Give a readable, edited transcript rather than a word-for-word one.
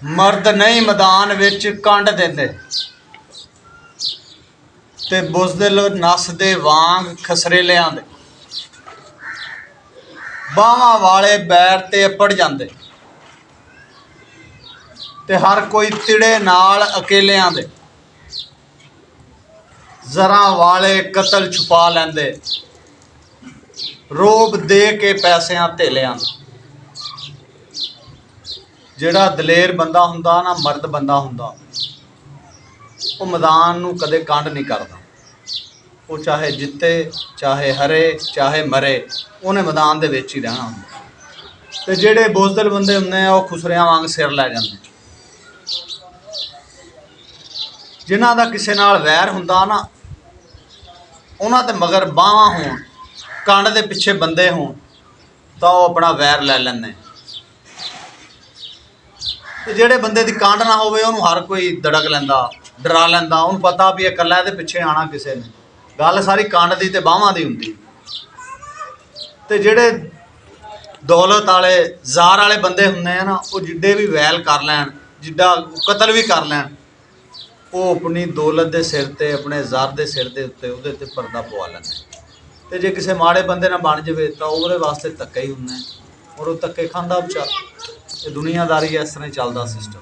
मर्द नहीं मैदान विच कंड देंदे ते बुज़दिल नसदे वांग खसरेलियां दे। बाहां वाले बैर ते अपड़ जांदे ते हर कोई तिड़े नाल अकेलियां दे। जरा वाले कतल छुपा लैंदे रोब दे के पैसियां धेलियां दे। जिहड़ा दलेर बंदा हुंदा ना, मर्द बंदा हुंदा, वो मैदान नूं कदे कंड नहीं करदा। वो चाहे जिते, चाहे हरे, चाहे मरे, उन्हें मैदान दे विच ही रहना हुंदा। ते जिहड़े बुज़दिल बंदे हुंदे आ, वो खुसरियां वांग सिर लै जांदे। जिन्हां दा किसे नाल वैर हुंदा ना, उन्हां दे मगर बाहां होण, कंड दे पिछे बंदे होण, तां वो अपना वैर लै लैंदे। ते जिहड़े बंदे दी कंड ना होवे, उहनूं हर कोई दड़क लैंदा, डरा लैंदा। उहनूं पता भी इकल्ला इहदे पिछे आना किसे ने। गल सारी कंड दी ते बाहां दी हुंदी। ते जिहड़े दौलत वाले ज़ार वाले बंदे हुंदे आ ना, वो जिड्डे भी वैल कर लैण, जिड्डा कतल भी कर लैण, वो अपनी दौलत के सिर ते, अपने ज़र के सिर के उत्ते उहदे ते पर्दा पवा लैंदे। ते जे किसी माड़े बंदे नाल बण जावे तां उहदे वास्ते धक्के ही हुंदे, और वो धक्के खांदा बेचारा। ये दुनियादारी इस तरह चलदा सिस्टम।